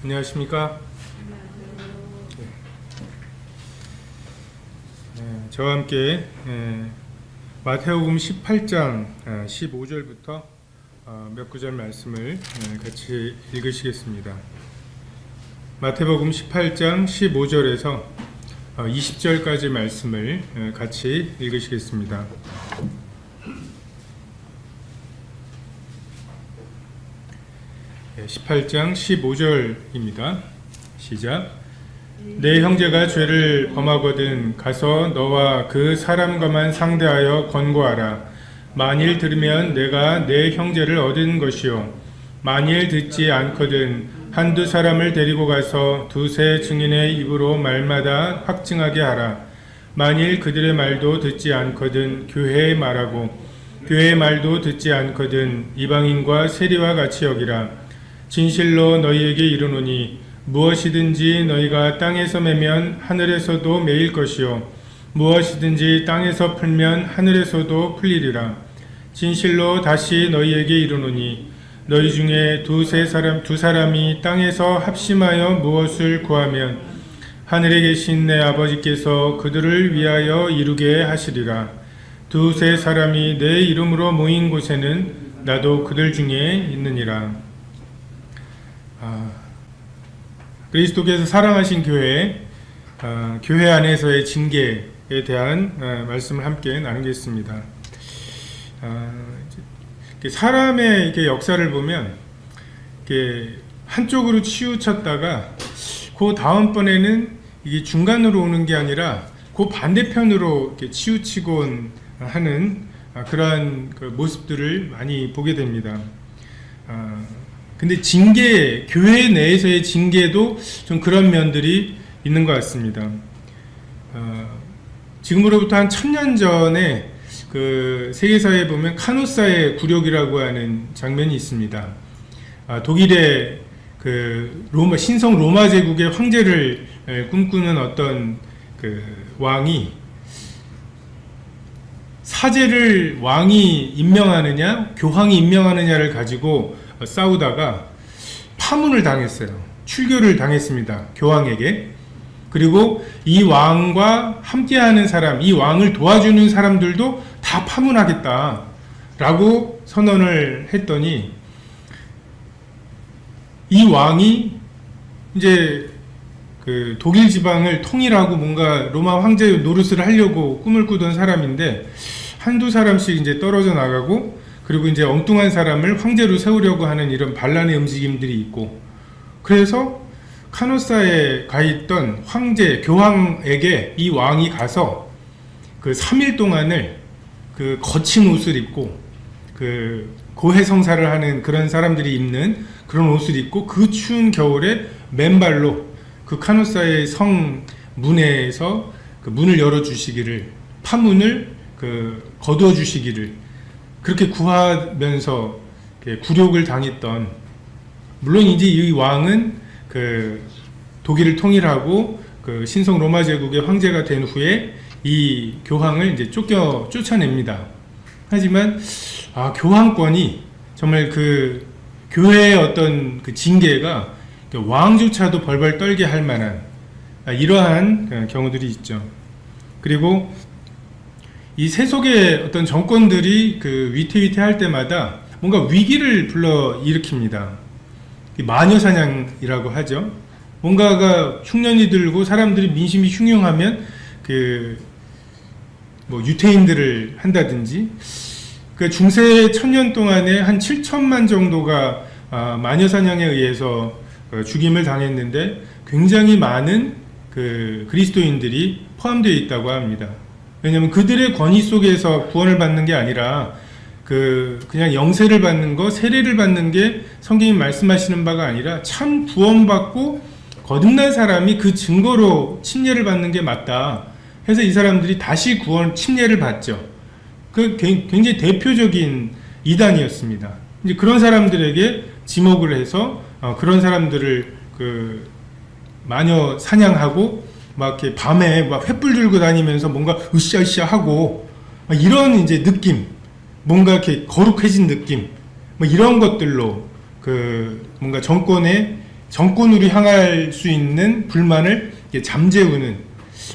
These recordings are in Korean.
안녕하십니까? 저와 함께 마태복음 18장 15절부터 몇 구절 말씀을 같이 읽으시겠습니다. 마태복음 18장 15절에서 20절까지 말씀을 같이 읽으시겠습니다. 네, 18장 15절입니다. 시작. 내 형제가 죄를 범하거든 가서 너와 그 사람과만 상대하여 권고하라. 만일 들으면 내가 내 형제를 얻은 것이요, 만일 듣지 않거든 한두 사람을 데리고 가서 두세 증인의 입으로 말마다 확증하게 하라. 만일 그들의 말도 듣지 않거든 교회의 말하고, 교회의 말도 듣지 않거든 이방인과 세리와 같이 여기라. 진실로 너희에게 이르노니 무엇이든지 너희가 땅에서 매면 하늘에서도 매일 것이요, 무엇이든지 땅에서 풀면 하늘에서도 풀리리라. 진실로 다시 너희에게 이르노니 너희 중에 두 사람이 땅에서 합심하여 무엇을 구하면 하늘에 계신 내 아버지께서 그들을 위하여 이루게 하시리라. 두세 사람이 내 이름으로 모인 곳에는 나도 그들 중에 있느니라. 그리스도께서 사랑하신 교회, 교회 안에서의 징계에 대한 말씀을 함께 나누겠습니다. 사람의 이렇게 역사를 보면 이렇게 한쪽으로 치우쳤다가 그 다음번에는 이게 중간으로 오는 게 아니라 그 반대편으로 이렇게 치우치곤 하는 그러한 그 모습들을 많이 보게 됩니다. 근데 징계, 교회 내에서의 징계도 좀 그런 면들이 있는 것 같습니다. 지금으로부터 한 1000년 전에 그 세계사에 보면 카노사의 굴욕이라고 하는 장면이 있습니다. 독일의 그 신성 로마 제국의 황제를 꿈꾸는 어떤 그 왕이 사제를 왕이 임명하느냐, 교황이 임명하느냐를 가지고 싸우다가 파문을 당했어요. 출교를 당했습니다. 교황에게. 그리고 이 왕과 함께하는 사람, 이 왕을 도와주는 사람들도 다 파문하겠다라고 선언을 했더니 이 왕이 이제 그 독일 지방을 통일하고 뭔가 로마 황제 노릇을 하려고 꿈을 꾸던 사람인데 한두 사람씩 이제 떨어져 나가고, 그리고 이제 엉뚱한 사람을 황제로 세우려고 하는 이런 반란의 움직임들이 있고, 그래서 카노사에 가 있던 황제, 교황에게 이 왕이 가서 그 3일 동안을 그 거친 옷을 입고, 그 고해성사를 하는 그런 사람들이 입는 그런 옷을 입고 그 추운 겨울에 맨발로 그 카노사의 성 문에서 그 문을 열어주시기를, 파문을 그 거두어 주시기를 그렇게 구하면서 굴욕을 당했던, 물론 이제 이 왕은 그 독일을 통일하고 그 신성 로마 제국의 황제가 된 후에 이 교황을 이제 쫓아냅니다. 하지만 교황권이 정말 그 교회의 어떤 그 징계가 왕조차도 벌벌 떨게 할 만한 이러한 경우들이 있죠. 그리고 이 세속의 어떤 정권들이 그 위태위태할 때마다 뭔가 위기를 불러 일으킵니다. 마녀사냥이라고 하죠. 뭔가가 흉년이 들고 사람들이 민심이 흉흉하면 그 뭐 유태인들을 한다든지, 그 중세 1000년 동안에 한 7천만 정도가 마녀사냥에 의해서 죽임을 당했는데 굉장히 많은 그 그리스도인들이 포함되어 있다고 합니다. 왜냐하면 그들의 권위 속에서 구원을 받는 게 아니라 그냥 영세를 받는 거, 세례를 받는 게 성경이 말씀하시는 바가 아니라 참 구원받고 거듭난 사람이 그 증거로 침례를 받는 게 맞다 해서 이 사람들이 다시 침례를 받죠. 그 굉장히 대표적인 이단이었습니다. 이제 그런 사람들에게 지목을 해서 그런 사람들을 그 마녀 사냥하고 막 이렇게 밤에 막 횃불 들고 다니면서 뭔가 으쌰으쌰 하고 이런 이제 느낌, 뭔가 이렇게 거룩해진 느낌, 뭐 이런 것들로 그 뭔가 정권의 정권으로 향할 수 있는 불만을 잠재우는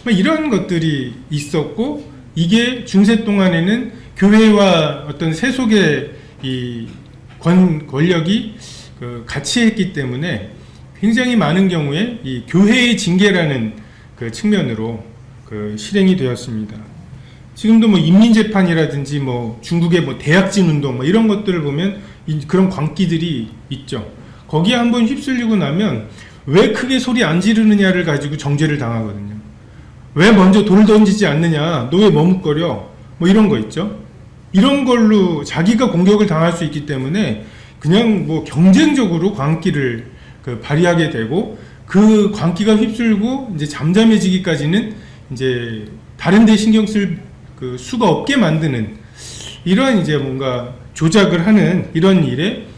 이런 것들이 있었고, 이게 중세 동안에는 교회와 어떤 세속의 이 권력이 같이 했기 때문에 굉장히 많은 경우에 이 교회의 징계라는 그 측면으로 실행이 되었습니다. 지금도 뭐 인민재판이라든지 뭐 중국의 뭐 대약진 운동 뭐 이런 것들을 보면 그런 광기들이 있죠. 거기에 한번 휩쓸리고 나면 왜 크게 소리 안 지르느냐를 가지고 정죄를 당하거든요. 왜 먼저 돌 던지지 않느냐, 너 왜 머뭇거려, 뭐 이런 거 있죠. 이런 걸로 자기가 공격을 당할 수 있기 때문에 그냥 뭐 경쟁적으로 광기를 발휘하게 되고, 그 광기가 휩쓸고 이제 잠잠해지기까지는 이제 다른 데 신경 쓸 수가 없게 만드는, 이러한 이제 뭔가 조작을 하는 이런 일에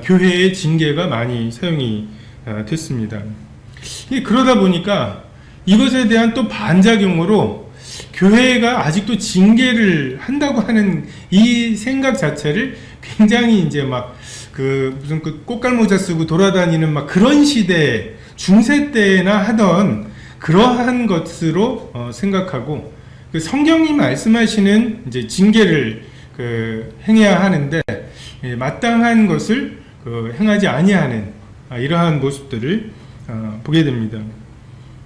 교회의 징계가 많이 사용이 됐습니다. 그러다 보니까 이것에 대한 또 반작용으로 교회가 아직도 징계를 한다고 하는 이 생각 자체를 굉장히 이제 막 무슨 꽃갈모자 쓰고 돌아다니는 막 그런 시대, 중세 때나 하던 그러한 것으로 생각하고, 성경이 말씀하시는 이제 징계를 행해야 하는데 마땅한 것을 행하지 아니하는 이러한 모습들을 보게 됩니다.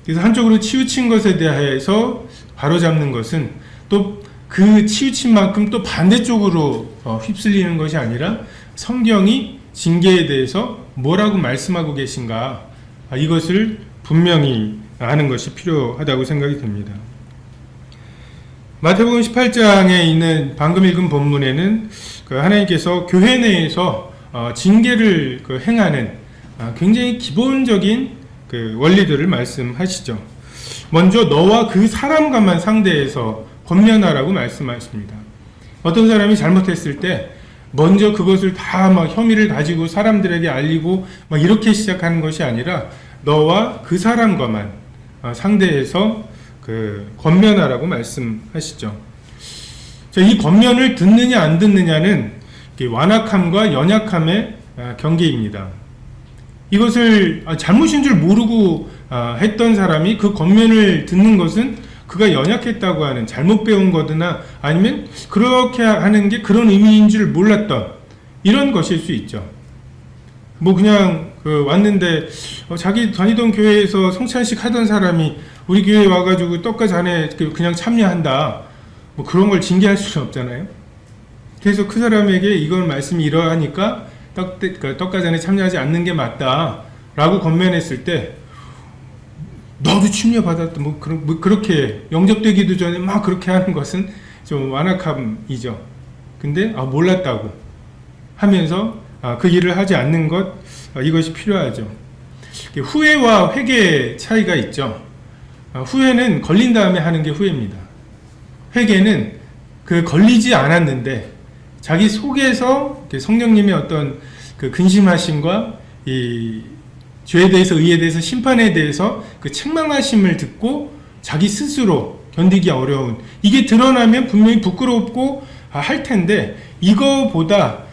그래서 한쪽으로 치우친 것에 대해서 바로잡는 것은 또 그 치우친 만큼 또 반대쪽으로 휩쓸리는 것이 아니라 성경이 징계에 대해서 뭐라고 말씀하고 계신가, 이것을 분명히 아는 것이 필요하다고 생각이 듭니다. 마태복음 18장에 있는 방금 읽은 본문에는 하나님께서 교회 내에서 징계를 행하는 굉장히 기본적인 원리들을 말씀하시죠. 먼저 너와 그 사람과만 상대해서 권면하라고 말씀하십니다. 어떤 사람이 잘못했을 때 먼저 그것을 다 막 혐의를 가지고 사람들에게 알리고 막 이렇게 시작하는 것이 아니라 너와 그 사람과만 상대해서 권면하라고 말씀하시죠. 이 권면을 듣느냐 안 듣느냐는 완악함과 연약함의 경계입니다. 이것을 잘못인 줄 모르고 했던 사람이 그 권면을 듣는 것은 그가 연약했다고 하는, 잘못 배운 거거나 아니면 그렇게 하는 게 그런 의미인 줄 몰랐던 이런 것일 수 있죠. 뭐 그냥 왔는데 자기 다니던 교회에서 성찬식 하던 사람이 우리 교회에 와가지고 떡과잔에 그냥 참여한다, 뭐 그런 걸 징계할 수는 없잖아요. 그래서 그 사람에게 이건 말씀이 이러하니까 떡과잔에 참여하지 않는 게 맞다 라고 권면했을 때, 너도 침례받았다 뭐 그렇게 영접되기도 전에 막 그렇게 하는 것은 좀 완악함이죠. 근데 몰랐다고 하면서 그 일을 하지 않는 것, 이것이 필요하죠. 후회와 회개의 차이가 있죠. 후회는 걸린 다음에 하는 게 후회입니다. 회개는 걸리지 않았는데 자기 속에서 성령님의 어떤 근심하심과 이 죄에 대해서, 의에 대해서, 심판에 대해서 책망하심을 듣고 자기 스스로 견디기 어려운, 이게 드러나면 분명히 부끄럽고 할 텐데, 이거보다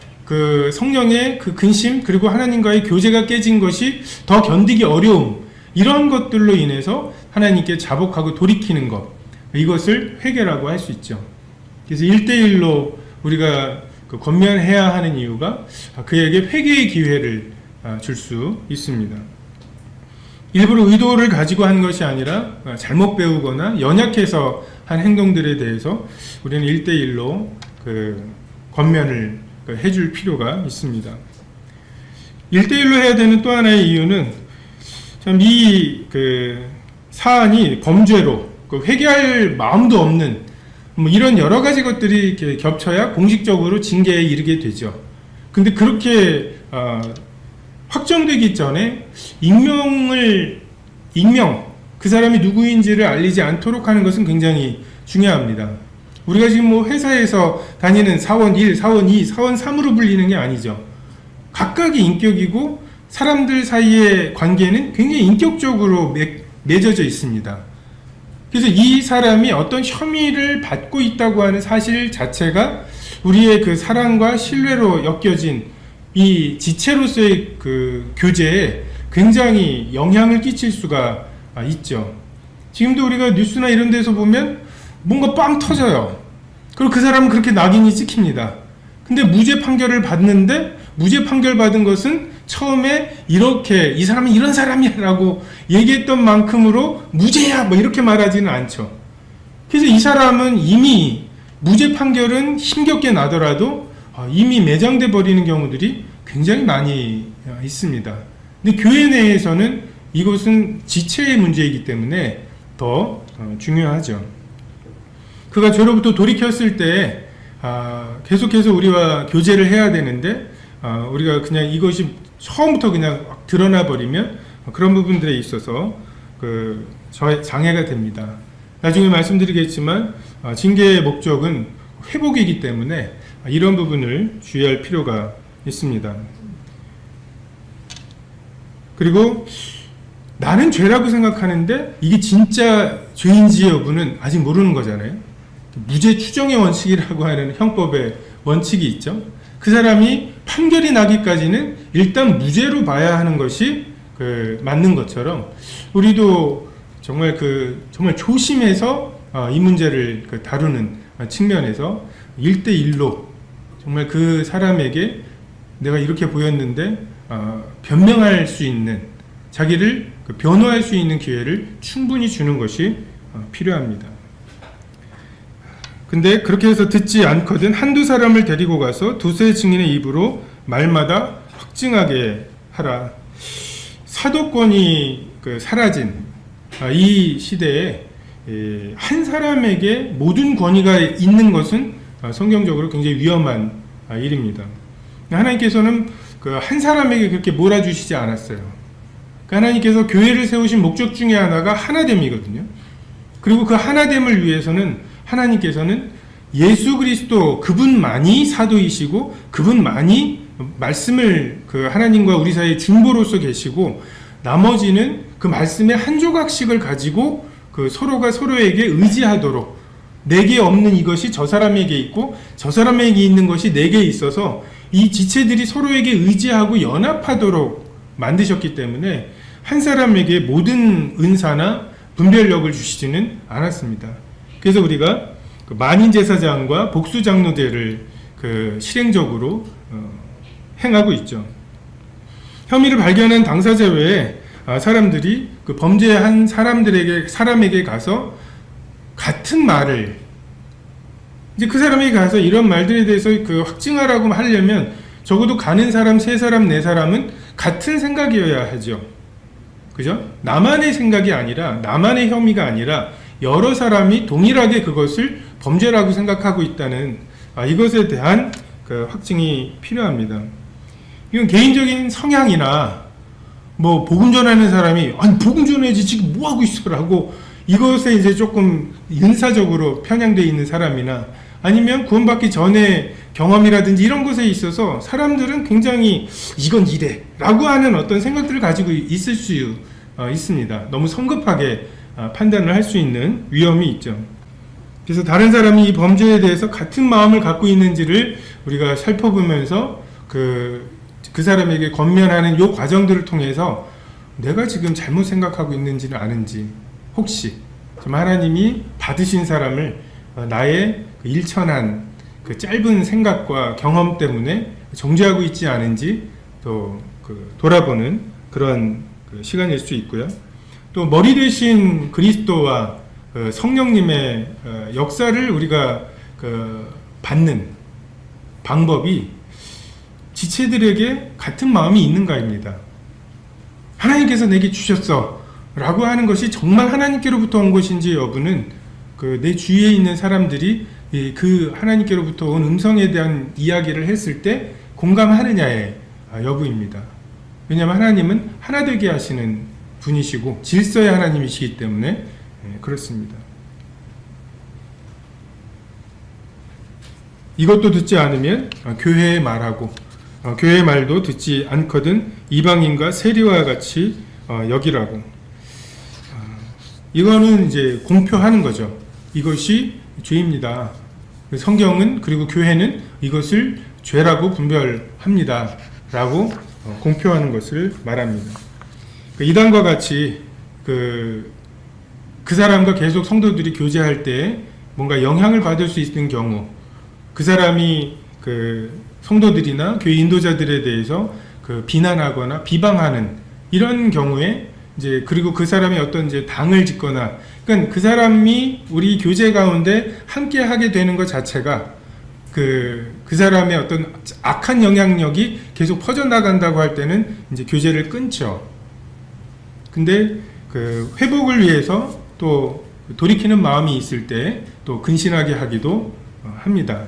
성령의 근심 그리고 하나님과의 교제가 깨진 것이 더 견디기 어려움, 이런 것들로 인해서 하나님께 자복하고 돌이키는 것, 이것을 회개라고 할 수 있죠. 그래서 1대1로 우리가 권면해야 하는 이유가 그에게 회개의 기회를 줄 수 있습니다. 일부러 의도를 가지고 한 것이 아니라 잘못 배우거나 연약해서 한 행동들에 대해서 우리는 1대1로 권면을 해줄 필요가 있습니다. 1대1로 해야 되는 또 하나의 이유는 참 이 사안이 범죄로 회개할 마음도 없는 뭐 이런 여러 가지 것들이 이렇게 겹쳐야 공식적으로 징계에 이르게 되죠. 근데 그렇게 확정되기 전에 그 사람이 누구인지를 알리지 않도록 하는 것은 굉장히 중요합니다. 우리가 지금 뭐 회사에서 다니는 사원 1, 사원 2, 사원 3으로 불리는 게 아니죠. 각각의 인격이고 사람들 사이의 관계는 굉장히 인격적으로 맺어져 있습니다. 그래서 이 사람이 어떤 혐의를 받고 있다고 하는 사실 자체가 우리의 사랑과 신뢰로 엮여진 이 지체로서의 교제에 굉장히 영향을 끼칠 수가 있죠. 지금도 우리가 뉴스나 이런 데서 보면 뭔가 빵 터져요. 그리고 그 사람은 그렇게 낙인이 찍힙니다. 근데 무죄 판결을 받는데 무죄 판결 받은 것은 처음에 이렇게 이 사람은 이런 사람이야 라고 얘기했던 만큼으로 무죄야 뭐 이렇게 말하지는 않죠. 그래서 이 사람은 이미 무죄 판결은 힘겹게 나더라도 이미 매장돼 버리는 경우들이 굉장히 많이 있습니다. 근데 교회 내에서는 이것은 지체의 문제이기 때문에 더 중요하죠. 그가 죄로부터 돌이켰을 때 계속해서 우리와 교제를 해야 되는데 우리가 그냥 이것이 처음부터 그냥 드러나 버리면 그런 부분들에 있어서 장애가 됩니다. 나중에 말씀드리겠지만 징계의 목적은 회복이기 때문에 이런 부분을 주의할 필요가 있습니다. 그리고 나는 죄라고 생각하는데 이게 진짜 죄인지 여부는 아직 모르는 거잖아요. 무죄 추정의 원칙이라고 하는 형법의 원칙이 있죠. 그 사람이 판결이 나기까지는 일단 무죄로 봐야 하는 것이 맞는 것처럼 우리도 정말 정말 조심해서 이 문제를 다루는 측면에서 1대1로 정말 그 사람에게 내가 이렇게 보였는데 변명할 수 있는 자기를 변호할 수 있는 기회를 충분히 주는 것이 필요합니다. 근데 그렇게 해서 듣지 않거든 한두 사람을 데리고 가서 두세 증인의 입으로 말마다 확증하게 하라. 사도권이 사라진 이 시대에 한 사람에게 모든 권위가 있는 것은 성경적으로 굉장히 위험한 일입니다. 하나님께서는 한 사람에게 그렇게 몰아주시지 않았어요. 하나님께서 교회를 세우신 목적 중에 하나가 하나됨이거든요. 그리고 그 하나됨을 위해서는 하나님께서는 예수 그리스도 그분만이 사도이시고 그분만이 말씀을 하나님과 우리 사이에 중보로서 계시고 나머지는 그 말씀의 한 조각씩을 가지고 서로가 서로에게 의지하도록 내게 없는 이것이 저 사람에게 있고 저 사람에게 있는 것이 내게 있어서 이 지체들이 서로에게 의지하고 연합하도록 만드셨기 때문에 한 사람에게 모든 은사나 분별력을 주시지는 않았습니다. 그래서 우리가 만인제사장과 복수장로제를 실행적으로 행하고 있죠. 혐의를 발견한 당사자 외에 사람들이 범죄한 사람에게 가서 같은 말을 이제 그 사람에게 가서 이런 말들에 대해서 확증하라고 하려면 적어도 가는 사람, 세 사람, 네 사람은 같은 생각이어야 하죠. 그죠? 나만의 생각이 아니라 나만의 혐의가 아니라 여러 사람이 동일하게 그것을 범죄라고 생각하고 있다는 이것에 대한 확증이 필요합니다. 이건 개인적인 성향이나 뭐 복음 전하는 사람이 아니 복음 전해야지 지금 뭐 하고 있어라고 이것에 이제 조금 은사적으로 편향되어 있는 사람이나 아니면 구원받기 전에 경험이라든지 이런 것에 있어서 사람들은 굉장히 이건 이래 라고 하는 어떤 생각들을 가지고 있을 수 있습니다. 너무 성급하게 판단을 할 수 있는 위험이 있죠. 그래서 다른 사람이 이 범죄에 대해서 같은 마음을 갖고 있는지를 우리가 살펴보면서 그 사람에게 권면하는 이 과정들을 통해서 내가 지금 잘못 생각하고 있는지는 아는지, 혹시 하나님이 받으신 사람을 나의 일천한 짧은 생각과 경험 때문에 정죄하고 있지 않은지 또 돌아보는 그런 시간일 수 있고요. 또 머리 대신 그리스도와 성령님의 역사를 우리가 받는 방법이 지체들에게 같은 마음이 있는가입니다. 하나님께서 내게 주셨어 라고 하는 것이 정말 하나님께로부터 온 것인지 여부는 내 주위에 있는 사람들이 그 하나님께로부터 온 음성에 대한 이야기를 했을 때 공감하느냐의 여부입니다. 왜냐하면 하나님은 하나 되게 하시는 분이시고 질서의 하나님이시기 때문에 그렇습니다. 이것도 듣지 않으면 교회의 말하고 교회의 말도 듣지 않거든 이방인과 세리와 같이 여기라고. 이거는 이제 공표하는 거죠. 이것이 죄입니다. 성경은 그리고 교회는 이것을 죄라고 분별합니다. 라고 공표하는 것을 말합니다. 이단과 같이 그 사람과 계속 성도들이 교제할 때 뭔가 영향을 받을 수 있는 경우, 그 사람이 성도들이나 교회 인도자들에 대해서 비난하거나 비방하는 이런 경우에 그리고 그 사람이 어떤 당을 짓거나, 그러니까 그 사람이 우리 교제 가운데 함께 하게 되는 것 자체가 그 사람의 어떤 악한 영향력이 계속 퍼져나간다고 할 때는 교제를 끊죠. 근데 회복을 위해서 또 돌이키는 마음이 있을 때 또 근신하게 하기도 합니다.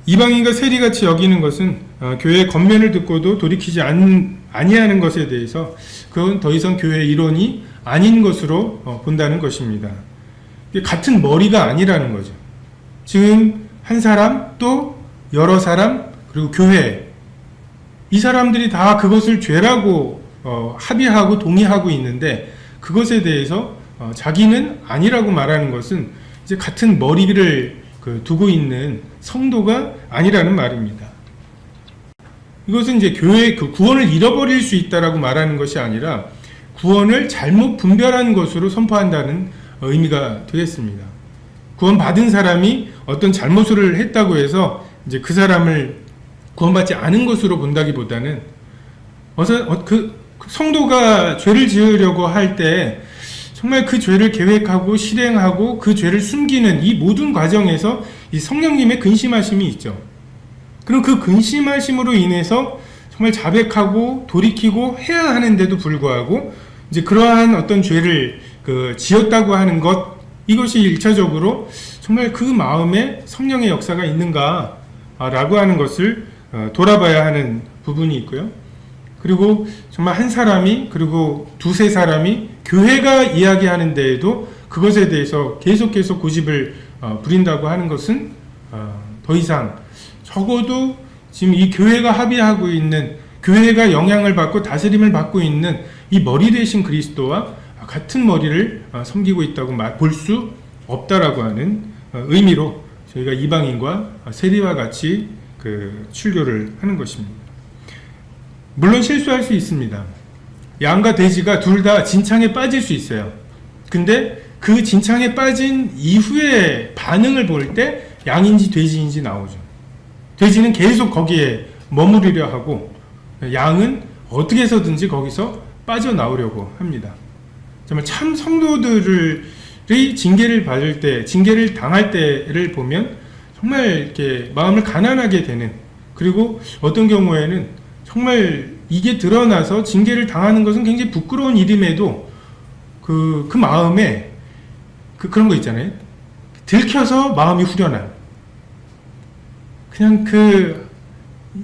이방인과 세리같이 여기는 것은 교회의 권면을 듣고도 돌이키지 아니하는 것에 대해서 그건 더 이상 교회의 일원이 아닌 것으로 본다는 것입니다. 같은 머리가 아니라는 거죠. 지금 한 사람 또 여러 사람 그리고 교회, 이 사람들이 다 그것을 죄라고 합의하고 동의하고 있는데 그것에 대해서 자기는 아니라고 말하는 것은 이제 같은 머리를 두고 있는 성도가 아니라는 말입니다. 이것은 이제 교회의 구원을 잃어버릴 수 있다라고 말하는 것이 아니라 구원을 잘못 분별한 것으로 선포한다는 의미가 되겠습니다. 구원받은 사람이 어떤 잘못을 했다고 해서 이제 그 사람을 구원받지 않은 것으로 본다기보다는 그 성도가 죄를 지으려고 할 때 정말 그 죄를 계획하고 실행하고 그 죄를 숨기는 이 모든 과정에서 이 성령님의 근심하심이 있죠. 그럼 그 근심하심으로 인해서 정말 자백하고 돌이키고 해야 하는데도 불구하고 이제 그러한 어떤 죄를 지었다고 하는 것, 이것이 1차적으로 정말 그 마음에 성령의 역사가 있는가라고 하는 것을 돌아봐야 하는 부분이 있고요. 그리고 정말 한 사람이 그리고 두세 사람이 교회가 이야기하는 데에도 그것에 대해서 계속 고집을 부린다고 하는 것은 더 이상 적어도 지금 이 교회가 합의하고 있는, 교회가 영향을 받고 다스림을 받고 있는 이 머리 대신 그리스도와 같은 머리를 섬기고 있다고 볼 수 없다라고 하는 의미로 저희가 이방인과 세리와 같이 출교를 하는 것입니다. 물론 실수할 수 있습니다. 양과 돼지가 둘 다 진창에 빠질 수 있어요. 근데 그 진창에 빠진 이후에 반응을 볼 때 양인지 돼지인지 나오죠. 돼지는 계속 거기에 머무르려 하고 양은 어떻게 해서든지 거기서 빠져나오려고 합니다. 정말 참 성도들의 징계를 받을 때, 징계를 당할 때를 보면 정말 이렇게 마음을 가난하게 되는, 그리고 어떤 경우에는 정말 이게 드러나서 징계를 당하는 것은 굉장히 부끄러운 일임에도 그 마음에 그런 거 있잖아요. 들켜서 마음이 후련한. 그냥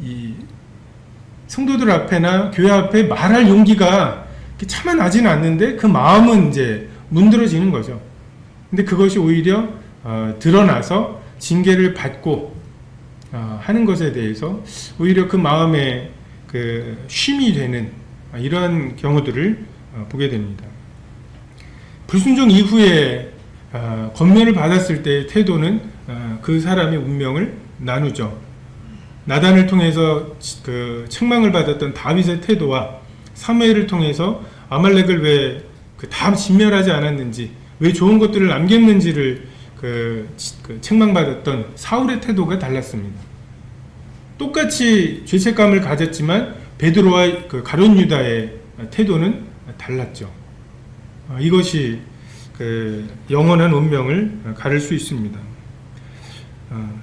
이 성도들 앞에나 교회 앞에 말할 용기가 차마 나지는 않는데 그 마음은 이제 문드러지는 거죠. 근데 그것이 오히려 드러나서 징계를 받고 하는 것에 대해서 오히려 그 마음에 쉼이 되는 이러한 경우들을 보게 됩니다. 불순종 이후에 권면을 받았을 때의 태도는 그 사람의 운명을 나누죠. 나단을 통해서 책망을 받았던 다윗의 태도와 사무엘을 통해서 아말렉을 왜 다 진멸하지 않았는지, 왜 좋은 것들을 남겼는지를 책망받았던 사울의 태도가 달랐습니다. 똑같이 죄책감을 가졌지만 베드로와 가룟 유다의 태도는 달랐죠. 이것이 영원한 운명을 가를 수 있습니다.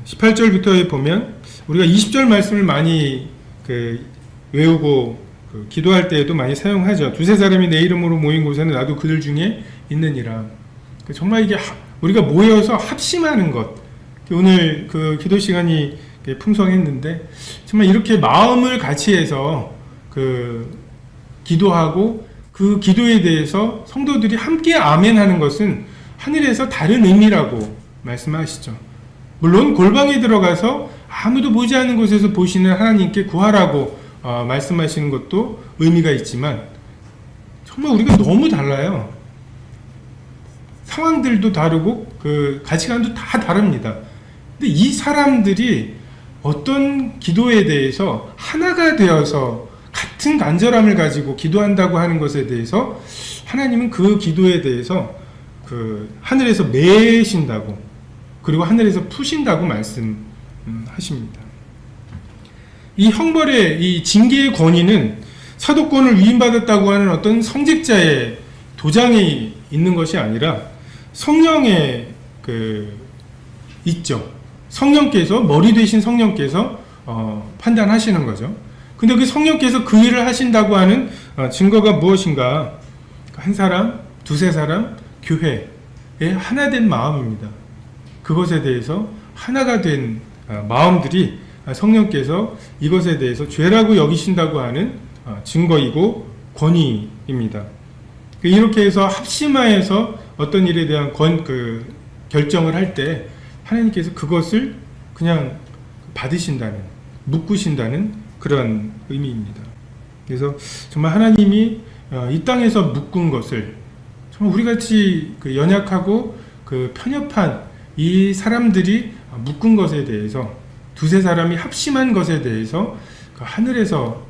18절부터에 보면 우리가 20절 말씀을 많이 외우고 기도할 때에도 많이 사용하죠. 두세 사람이 내 이름으로 모인 곳에는 나도 그들 중에 있느니라. 정말 이게 우리가 모여서 합심하는 것, 오늘 기도 시간이 풍성했는데 정말 이렇게 마음을 같이 해서 기도하고 그 기도에 대해서 성도들이 함께 아멘하는 것은 하늘에서 다른 의미라고 말씀하시죠. 물론 골방에 들어가서 아무도 보지 않는 곳에서 보시는 하나님께 구하라고 말씀하시는 것도 의미가 있지만 정말 우리가 너무 달라요. 상황들도 다르고 가치관도 다 다릅니다. 근데 이 사람들이 어떤 기도에 대해서 하나가 되어서 같은 간절함을 가지고 기도한다고 하는 것에 대해서 하나님은 그 기도에 대해서 그 하늘에서 매신다고, 그리고 하늘에서 푸신다고 말씀하십니다. 이 형벌의, 이 징계의 권위는 사도권을 위임받았다고 하는 어떤 성직자의 도장이 있는 것이 아니라 성령의 있죠. 성령께서, 머리 되신 성령께서 판단하시는 거죠. 근데 그 성령께서 그 일을 하신다고 하는 증거가 무엇인가? 한 사람, 두세 사람, 교회의 하나된 마음입니다. 그것에 대해서 하나가 된 마음들이 성령께서 이것에 대해서 죄라고 여기신다고 하는 증거이고 권위입니다. 이렇게 해서 합심하여서 어떤 일에 대한 결정을 할 때 하나님께서 그것을 그냥 받으신다는, 묶으신다는 그런 의미입니다. 그래서 정말 하나님이 이 땅에서 묶은 것을, 정말 우리같이 연약하고 편협한 이 사람들이 묶은 것에 대해서, 두세 사람이 합심한 것에 대해서 하늘에서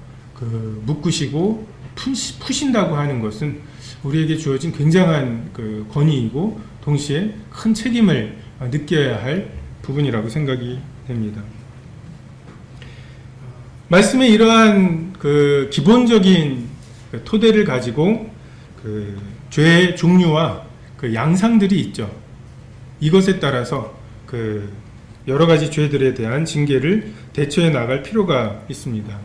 묶으시고 푸신다고 하는 것은 우리에게 주어진 굉장한 권위이고 동시에 큰 책임을 느껴야 할 부분이라고 생각이 됩니다. 말씀의 이러한 기본적인 토대를 가지고 죄의 종류와 양상들이 있죠. 이것에 따라서 여러 가지 죄들에 대한 징계를 대처해 나갈 필요가 있습니다.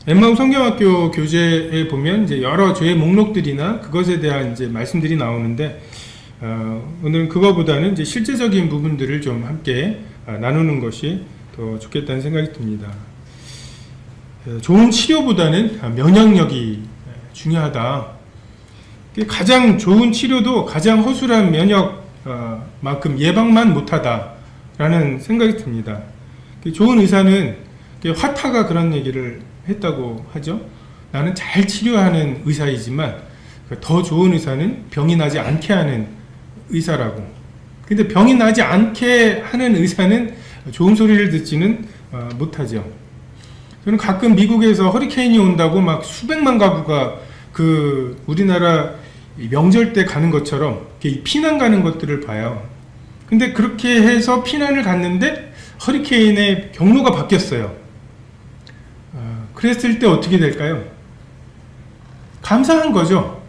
엠마오 성경학교 교재에 보면 이제 여러 죄의 목록들이나 그것에 대한 이제 말씀들이 나오는데, 오늘은 그거보다는 이제 실제적인 부분들을 좀 함께 나누는 것이 더 좋겠다는 생각이 듭니다. 좋은 치료보다는 면역력이 중요하다. 가장 좋은 치료도 가장 허술한 면역만큼 예방만 못하다라는 생각이 듭니다. 좋은 의사는, 화타가 그런 얘기를 했다고 하죠. 나는 잘 치료하는 의사이지만 더 좋은 의사는 병이 나지 않게 하는 의사라고. 근데 병이 나지 않게 하는 의사는 좋은 소리를 듣지는 못하죠. 저는 가끔 미국에서 허리케인이 온다고 막 수백만 가구가 우리나라 명절 때 가는 것처럼 피난 가는 것들을 봐요. 근데 그렇게 해서 피난을 갔는데 허리케인의 경로가 바뀌었어요. 그랬을 때 어떻게 될까요? 감사한 거죠.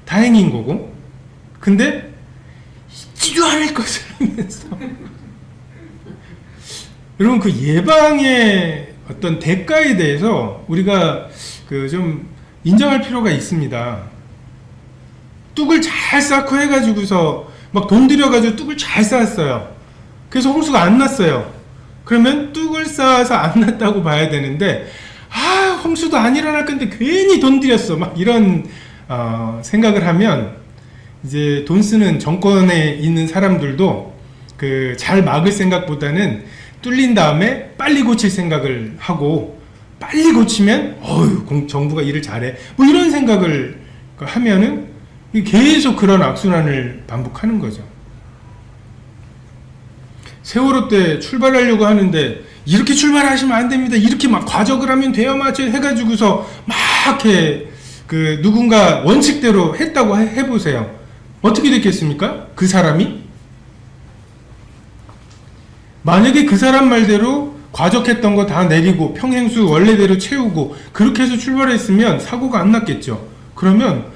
다행인 거고. 근데 잊지도 않을 것을 하면서 여러분, 예방의 어떤 대가에 대해서 우리가 좀 인정할 필요가 있습니다. 뚝을 잘 쌓고 해가지고서 막 돈 들여가지고 뚝을 잘 쌓았어요. 그래서 홍수가 안 났어요. 그러면 뚝을 쌓아서 안 났다고 봐야 되는데, 홍수도 안 일어날 건데 괜히 돈 들였어, 막 이런 생각을 하면, 이제 돈 쓰는 정권에 있는 사람들도 잘 막을 생각보다는 뚫린 다음에 빨리 고칠 생각을 하고, 빨리 고치면 정부가 일을 잘해, 뭐 이런 생각을 하면은 계속 그런 악순환을 반복하는 거죠. 세월호 때 출발하려고 하는데 이렇게 출발하시면 안 됩니다, 이렇게 막 과적을 하면 돼요, 맞죠, 해가지고서 막 이렇게 누군가 원칙대로 했다고 해보세요. 어떻게 됐겠습니까? 그 사람이? 만약에 그 사람 말대로 과적했던 거 다 내리고 평행수 원래대로 채우고 그렇게 해서 출발했으면 사고가 안 났겠죠. 그러면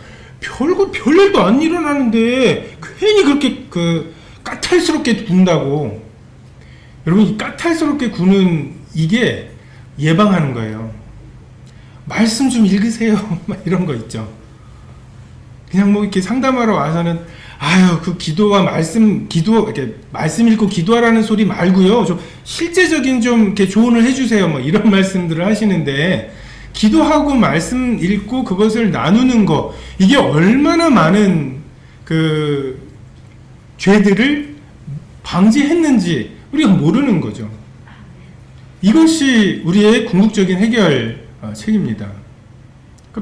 별일도 안 일어나는데 괜히 그렇게 까탈스럽게 군다고. 여러분, 이 까탈스럽게 구는 이게 예방하는 거예요. 말씀 좀 읽으세요, 막 이런 거 있죠. 그냥 뭐 이렇게 상담하러 와서는 기도와 이렇게 말씀 읽고 기도하라는 소리 말고요, 좀 실제적인 좀 이렇게 조언을 해주세요, 뭐 이런 말씀들을 하시는데, 기도하고 말씀 읽고 그것을 나누는 거, 이게 얼마나 많은 죄들을 방지했는지 우리가 모르는 거죠. 이것이 우리의 궁극적인 해결책입니다.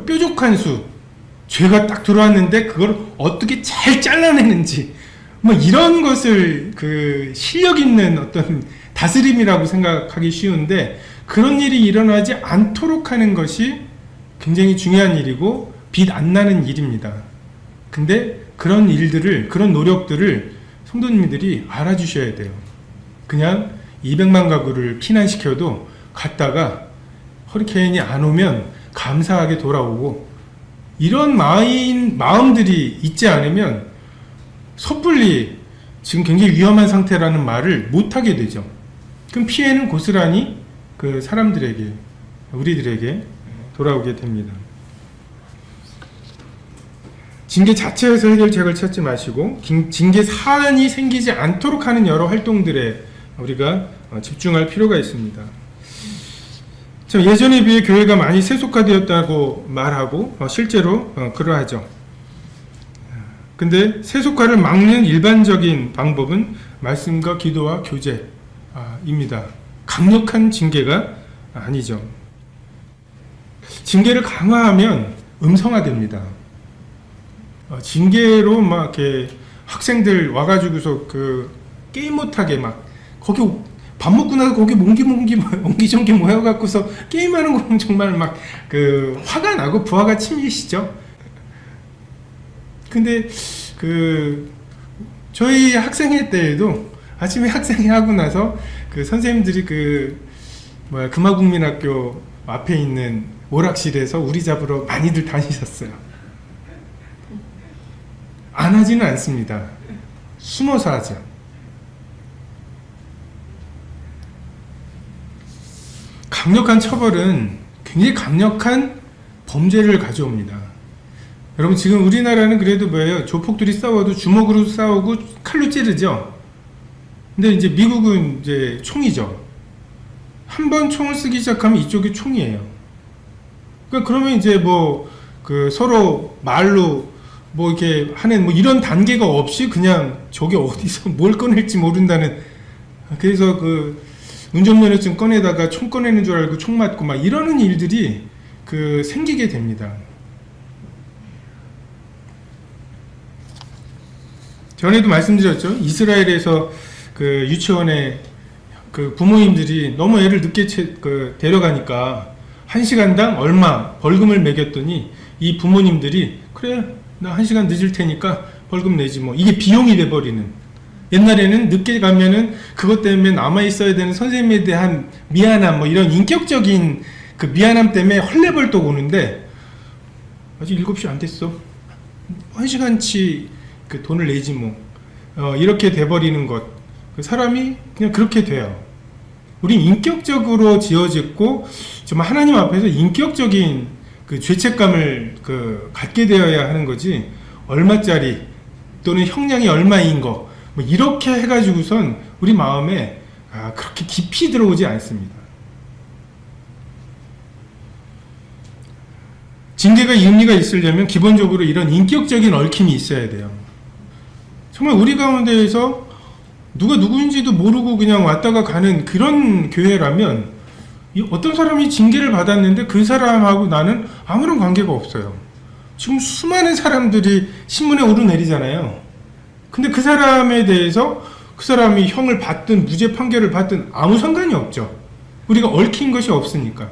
뾰족한 수, 죄가 딱 들어왔는데 그걸 어떻게 잘 잘라내는지, 뭐 이런 것을 그 실력 있는 어떤 다스림이라고 생각하기 쉬운데 그런 일이 일어나지 않도록 하는 것이 굉장히 중요한 일이고 빛 안 나는 일입니다. 근데 그런 일들을, 그런 노력들을 성도님들이 알아주셔야 돼요. 그냥 200만 가구를 피난시켜도 갔다가 허리케인이 안 오면 감사하게 돌아오고 이런 마음들이 있지 않으면 섣불리 지금 굉장히 위험한 상태라는 말을 못하게 되죠. 그럼 피해는 고스란히 그 사람들에게, 우리들에게 돌아오게 됩니다. 징계 자체에서 해결책을 찾지 마시고 징계 사안이 생기지 않도록 하는 여러 활동들에 우리가 집중할 필요가 있습니다. 예전에 비해 교회가 많이 세속화되었다고 말하고 실제로 그러하죠. 근데 세속화를 막는 일반적인 방법은 말씀과 기도와 교제입니다. 강력한 징계가 아니죠. 징계를 강화하면 음성화됩니다. 징계로 막 이렇게 학생들 와가지고서 그 게임 못하게 막 거기 밥 먹고 나서 거기 옹기종기 모여갖고서 게임하는 건 정말 막 그 화가 나고 부하가 치미시죠. 근데 그 저희 학생회 때에도 아침에 학생회 하고 나서 그 선생님들이 금화국민학교 앞에 있는 오락실에서 우리 잡으러 많이들 다니셨어요. 안 하지는 않습니다. 숨어서 하죠. 강력한 처벌은 굉장히 강력한 범죄를 가져옵니다. 여러분 지금 우리나라는 그래도 뭐예요? 조폭들이 싸워도 주먹으로 싸우고 칼로 찌르죠. 근데 이제 미국은 이제 총이죠. 한 번 총을 쓰기 시작하면 이쪽이 총이에요. 그러면 이제 서로 말로 이렇게 하는 이런 단계가 없이 그냥 저게 어디서 뭘 꺼낼지 모른다는, 그래서 운전면허증 꺼내다가 총 꺼내는 줄 알고 총 맞고 막 이러는 일들이 생기게 됩니다. 전에도 말씀드렸죠. 이스라엘에서 유치원에 부모님들이 너무 애를 늦게 데려가니까 1시간당 얼마 벌금을 매겼더니 이 부모님들이 그래 나 1시간 늦을 테니까 벌금 내지 이게 비용이 돼버리는. 옛날에는 늦게 가면은 그것 때문에 남아있어야 되는 선생님에 대한 미안함 이런 인격적인 그 미안함 때문에 헐레벌떡 오는데 아직 7시 안 됐어. 1시간치 돈을 내지 이렇게 돼버리는 것. 사람이 그냥 그렇게 돼요. 우린 인격적으로 지어졌고 정말 하나님 앞에서 인격적인 죄책감을 갖게 되어야 하는 거지, 얼마짜리 또는 형량이 얼마인 거 이렇게 해가지고선 우리 마음에 그렇게 깊이 들어오지 않습니다. 징계가 의미가 있으려면 기본적으로 이런 인격적인 얽힘이 있어야 돼요. 정말 우리 가운데에서 누가 누구인지도 모르고 그냥 왔다가 가는 그런 교회라면 어떤 사람이 징계를 받았는데 그 사람하고 나는 아무런 관계가 없어요. 지금 수많은 사람들이 신문에 오르내리잖아요. 근데 그 사람에 대해서 그 사람이 형을 받든 무죄 판결을 받든 아무 상관이 없죠. 우리가 얽힌 것이 없으니까.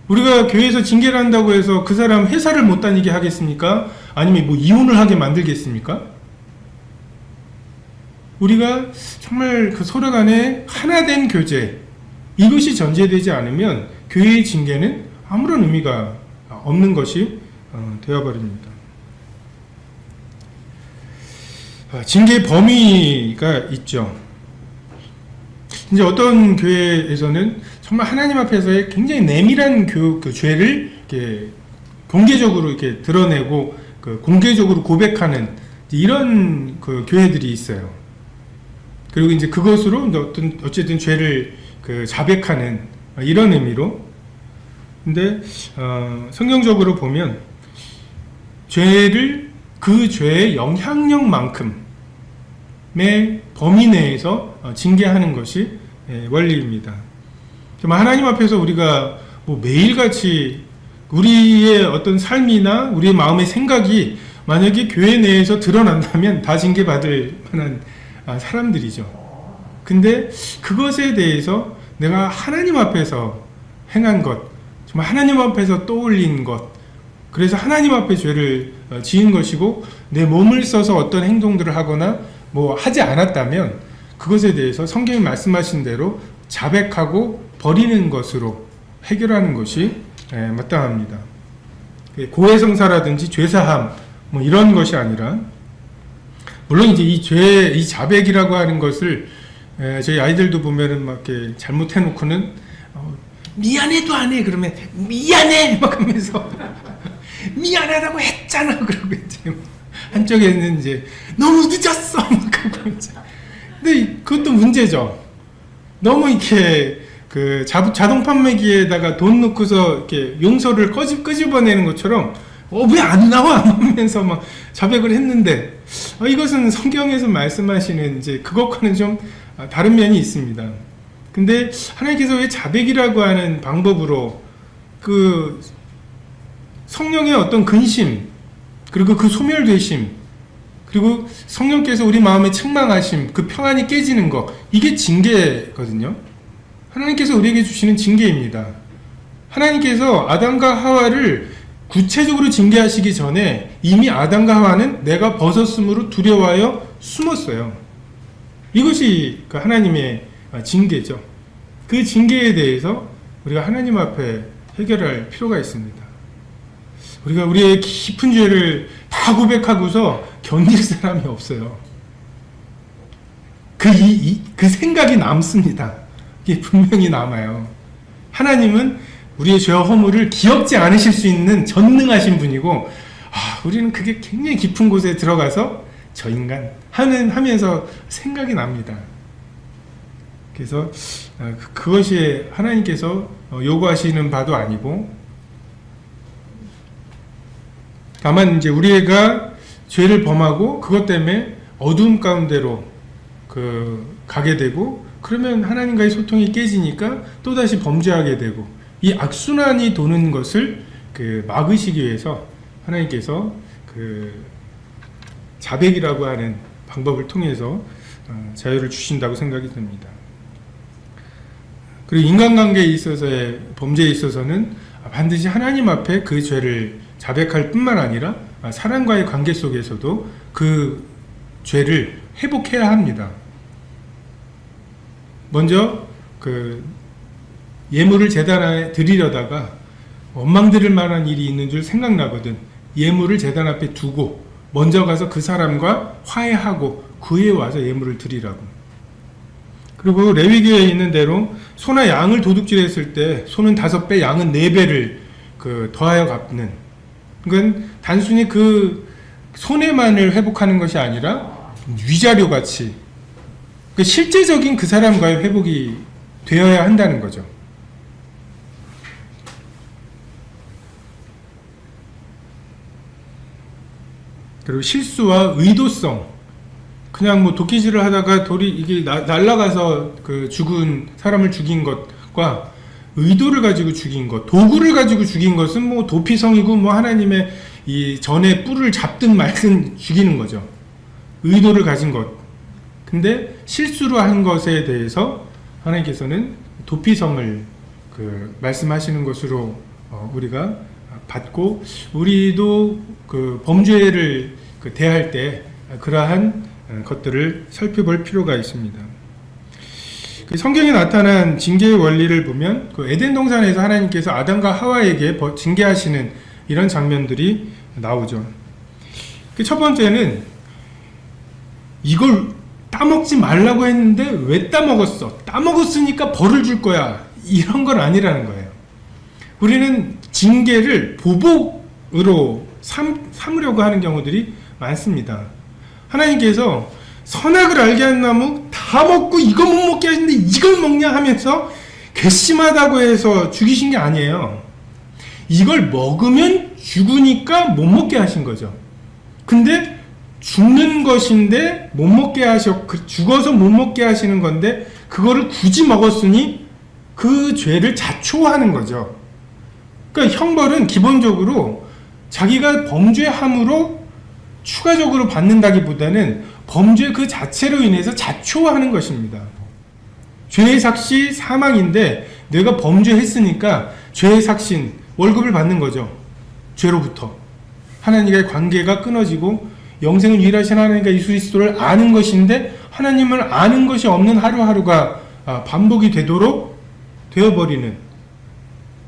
우리가 교회에서 징계를 한다고 해서 그 사람 회사를 못 다니게 하겠습니까? 아니면 이혼을 하게 만들겠습니까? 우리가 정말 서로 간에 하나된 교제, 이것이 전제되지 않으면 교회의 징계는 아무런 의미가 없는 것이 되어버립니다. 징계 범위가 있죠. 이제 어떤 교회에서는 정말 하나님 앞에서의 굉장히 내밀한 죄를 이렇게 공개적으로 이렇게 드러내고 공개적으로 고백하는 이런 교회들이 있어요. 그리고 이제 그것으로 어쨌든 죄를 자백하는 이런 의미로. 근데 성경적으로 보면 죄를 그 죄의 영향력만큼의 범위 내에서 징계하는 것이 원리입니다. 정말 하나님 앞에서 우리가 매일같이 우리의 어떤 삶이나 우리의 마음의 생각이 만약에 교회 내에서 드러난다면 다 징계받을 만한 사람들이죠. 근데 그것에 대해서 내가 하나님 앞에서 행한 것, 정말 하나님 앞에서 떠올린 것, 그래서 하나님 앞에 죄를 지은 것이고 내 몸을 써서 어떤 행동들을 하거나 뭐 하지 않았다면 그것에 대해서 성경이 말씀하신 대로 자백하고 버리는 것으로 해결하는 것이 마땅합니다. 고해성사라든지 죄사함 뭐 이런 것이 아니라, 물론 이제 이 자백이라고 하는 것을 저희 아이들도 보면은 막 이렇게 잘못해놓고는 미안해도 안 해. 그러면 미안해 막 하면서 미안하다고 했잖아. 그러고 이제 한쪽에는 이제 너무 늦었어 막 하고 이제. 근데 그것도 문제죠. 너무 이렇게 그 자동 판매기에다가 돈 넣고서 이렇게 용서를 끄집어내는 것처럼 왜 안 나와 하면서 막 자백을 했는데, 이것은 성경에서 말씀하시는 이제 그것과는 좀 다른 면이 있습니다. 근데 하나님께서 왜 자백이라고 하는 방법으로 그 성령의 어떤 근심, 그리고 그 소멸되심, 그리고 성령께서 우리 마음에 책망하심, 그 평안이 깨지는 거, 이게 징계거든요. 하나님께서 우리에게 주시는 징계입니다. 하나님께서 아담과 하와를 구체적으로 징계하시기 전에 이미 아담과 하와는 내가 벗었으므로 두려워하여 숨었어요. 이것이 그 하나님의 징계죠. 그 징계에 대해서 우리가 하나님 앞에 해결할 필요가 있습니다. 우리가 우리의 깊은 죄를 다 고백하고서 견딜 사람이 없어요. 그 생각이 남습니다. 이게 분명히 남아요. 하나님은 우리의 죄와 허물을 기억지 않으실 수 있는 전능하신 분이고, 우리는 그게 굉장히 깊은 곳에 들어가서 저 인간 하면서 생각이 납니다. 그래서 그것이 하나님께서 요구하시는 바도 아니고, 다만 이제 우리가 죄를 범하고 그것 때문에 어두움 가운데로 가게 되고, 그러면 하나님과의 소통이 깨지니까 또다시 범죄하게 되고, 이 악순환이 도는 것을 막으시기 위해서 하나님께서 자백이라고 하는 방법을 통해서 자유를 주신다고 생각이 듭니다. 그리고 인간관계에 있어서의 범죄에 있어서는 반드시 하나님 앞에 그 죄를 자백할 뿐만 아니라 사람과의 관계 속에서도 그 죄를 회복해야 합니다. 먼저 예물을 제단에 드리려다가 원망 들을 만한 일이 있는 줄 생각나거든 예물을 제단 앞에 두고 먼저 가서 그 사람과 화해하고 그 후에 와서 예물을 드리라고. 그리고 레위기에 있는 대로 소나 양을 도둑질했을 때 소는 5배, 양은 4배를 더하여 갚는. 그러니까 단순히 그 손해만을 회복하는 것이 아니라 위자료 같이 실제적인 그 사람과의 회복이 되어야 한다는 거죠. 그리고 실수와 의도성, 그냥 뭐 도끼질을 하다가 돌이 이게 날아가서 죽은 사람을 죽인 것과 의도를 가지고 죽인 것, 도구를 가지고 죽인 것은 뭐 도피성이고 뭐 하나님의 이 전에 뿔을 잡든 말든 죽이는 거죠. 의도를 가진 것. 근데 실수로 한 것에 대해서 하나님께서는 도피성을 말씀하시는 것으로 우리가 받고, 우리도 범죄를 대할 때 그러한 것들을 살펴볼 필요가 있습니다. 성경에 나타난 징계의 원리를 보면 에덴 동산에서 하나님께서 아담과 하와에게 징계하시는 이런 장면들이 나오죠. 첫 번째는 이걸 따먹지 말라고 했는데 왜 따먹었어? 따먹었으니까 벌을 줄 거야. 이런 건 아니라는 거예요. 우리는 징계를 보복으로 삼으려고 하는 경우들이 많습니다. 하나님께서 선악을 알게 한 나무 다 먹고 이거 못 먹게 하시는데 이걸 먹냐 하면서 괘씸하다고 해서 죽이신 게 아니에요. 이걸 먹으면 죽으니까 못 먹게 하신 거죠. 근데 죽는 것인데 못 먹게 죽어서 못 먹게 하시는 건데 그거를 굳이 먹었으니 그 죄를 자초하는 거죠. 그러니까 형벌은 기본적으로 자기가 범죄함으로 추가적으로 받는다기보다는 범죄 그 자체로 인해서 자초하는 것입니다. 죄의 삭시 사망인데 내가 범죄했으니까 죄의 삭신 월급을 받는 거죠. 죄로부터 하나님과의 관계가 끊어지고 영생을 유일하신 하나님과 예수 그리스도를 아는 것인데 하나님을 아는 것이 없는 하루하루가 반복이 되도록 되어버리는,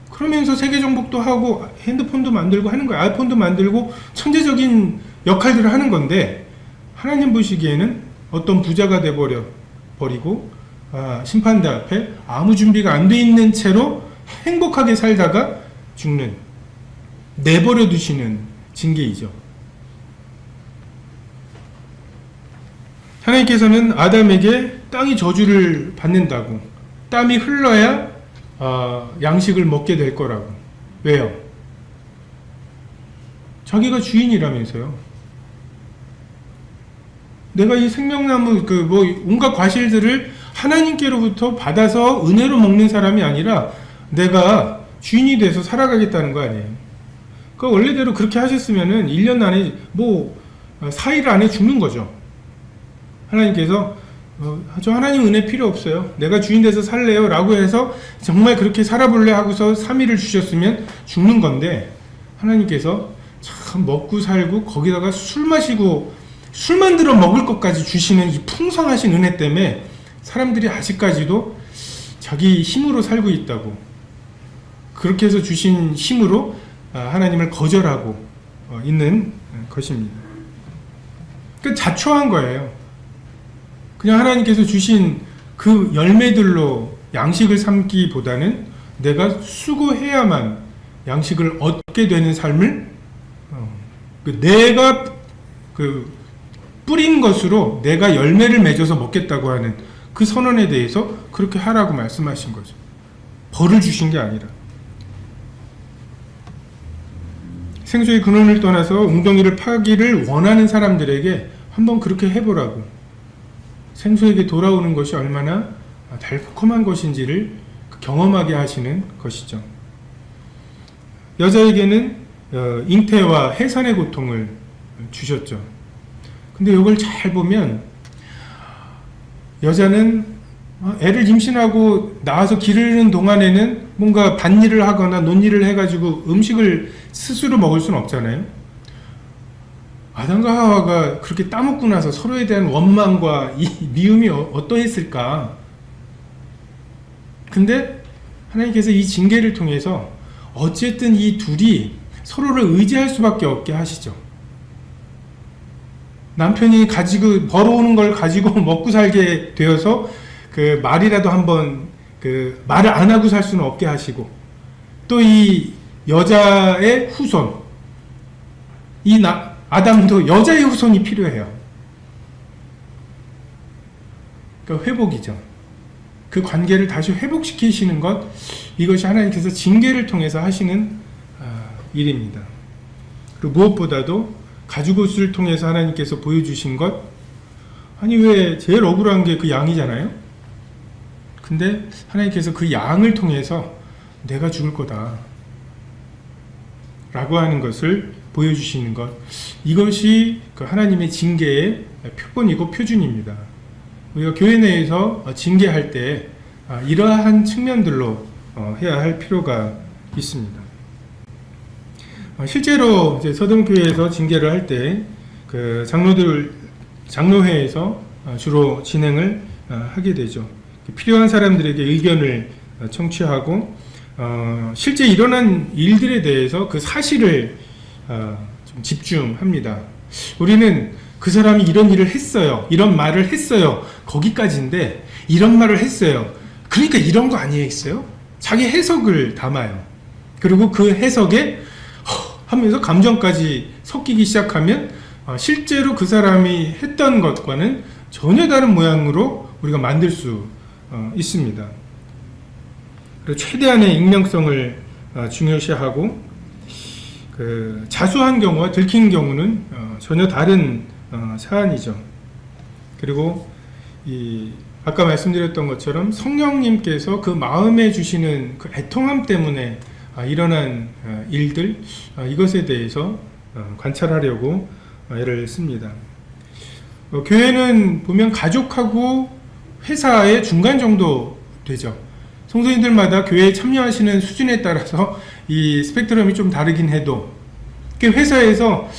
그러면서 세계 정복도 하고 핸드폰도 만들고 하는 거예요. 아이폰도 만들고 천재적인 역할들을 하는 건데 하나님 보시기에는 어떤 부자가 돼버리고 심판대 앞에 아무 준비가 안 돼 있는 채로 행복하게 살다가 죽는, 내버려 두시는 징계이죠. 하나님께서는 아담에게 땅이 저주를 받는다고, 땀이 흘러야 양식을 먹게 될 거라고. 왜요? 자기가 주인이라면서요. 내가 이 생명나무 온갖 과실들을 하나님께로부터 받아서 은혜로 먹는 사람이 아니라 내가 주인이 돼서 살아가겠다는 거 아니에요. 그 원래대로 그렇게 하셨으면은 1년 안에 4일 안에 죽는 거죠. 하나님께서 저 하나님 은혜 필요 없어요. 내가 주인 돼서 살래요 라고 해서 정말 그렇게 살아볼래 하고서 3일을 주셨으면 죽는 건데, 하나님께서 참 먹고 살고 거기다가 술 마시고 술 만들어 먹을 것까지 주시는 이 풍성하신 은혜 때문에 사람들이 아직까지도 자기 힘으로 살고 있다고, 그렇게 해서 주신 힘으로 하나님을 거절하고 있는 것입니다. 그러니까 자초한 거예요. 그냥 하나님께서 주신 그 열매들로 양식을 삼기보다는 내가 수고해야만 양식을 얻게 되는 삶을 내가 뿌린 것으로 내가 열매를 맺어서 먹겠다고 하는 그 선언에 대해서 그렇게 하라고 말씀하신 거죠. 벌을 주신 게 아니라. 생수의 근원을 떠나서 웅덩이를 파기를 원하는 사람들에게 한번 그렇게 해보라고, 생수에게 돌아오는 것이 얼마나 달콤한 것인지를 경험하게 하시는 것이죠. 여자에게는 잉태와 해산의 고통을 주셨죠. 근데 이걸 잘 보면 여자는 애를 임신하고 나와서 기르는 동안에는 뭔가 밭일을 하거나 논일을 해가지고 음식을 스스로 먹을 수는 없잖아요. 아담과 하와가 그렇게 따먹고 나서 서로에 대한 원망과 이 미움이 어떠했을까? 근데 하나님께서 이 징계를 통해서 어쨌든 이 둘이 서로를 의지할 수밖에 없게 하시죠. 남편이 가지고 벌어오는 걸 가지고 먹고 살게 되어서 그 말이라도 한번 말을 안 하고 살 수는 없게 하시고, 또 이 여자의 후손, 아담도 여자의 후손이 필요해요. 그러니까 회복이죠. 그 관계를 다시 회복시키시는 것, 이것이 하나님께서 징계를 통해서 하시는 일입니다. 그리고 무엇보다도 가죽옷을 통해서 하나님께서 보여주신 것, 아니 왜 제일 억울한 게 그 양이잖아요. 근데 하나님께서 그 양을 통해서 내가 죽을 거다 라고 하는 것을 보여주시는 것, 이것이 그 하나님의 징계의 표본이고 표준입니다. 우리가 교회 내에서 징계할 때 이러한 측면들로 해야 할 필요가 있습니다. 실제로 이제 서동교회에서 징계를 할 때 그 장로회에서 주로 진행을 하게 되죠. 필요한 사람들에게 의견을 청취하고 실제 일어난 일들에 대해서 그 사실을 좀 집중합니다. 우리는 그 사람이 이런 일을 했어요, 이런 말을 했어요, 거기까지인데 이런 말을 했어요, 그러니까 이런 거 아니겠어요? 자기 해석을 담아요. 그리고 그 해석에 하면서 감정까지 섞이기 시작하면 실제로 그 사람이 했던 것과는 전혀 다른 모양으로 우리가 만들 수 있습니다. 그리고 최대한의 익명성을 중요시하고, 그 자수한 경우와 들킨 경우는 전혀 다른 사안이죠. 그리고 아까 말씀드렸던 것처럼 성령님께서 그 마음에 주시는 그 애통함 때문에 일어난 일들, 이것에 대해서 관찰하려고 애를 씁니다. 교회는 보면 가족하고 회사의 중간 정도 되죠. 성도님들마다 교회에 참여하시는 수준에 따라서 이 스펙트럼이 좀 다르긴 해도, 회사에서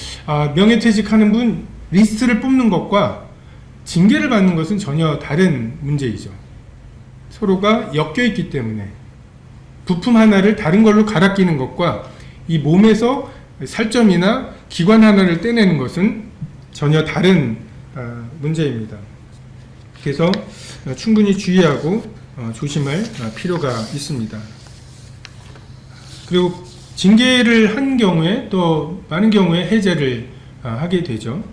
명예퇴직하는 분 리스트를 뽑는 것과 징계를 받는 것은 전혀 다른 문제이죠. 서로가 엮여 있기 때문에 부품 하나를 다른 걸로 갈아 끼는 것과 이 몸에서 살점이나 기관 하나를 떼내는 것은 전혀 다른 문제입니다. 그래서 충분히 주의하고 조심할 필요가 있습니다. 그리고 징계를 한 경우에 또 많은 경우에 해제를 하게 되죠.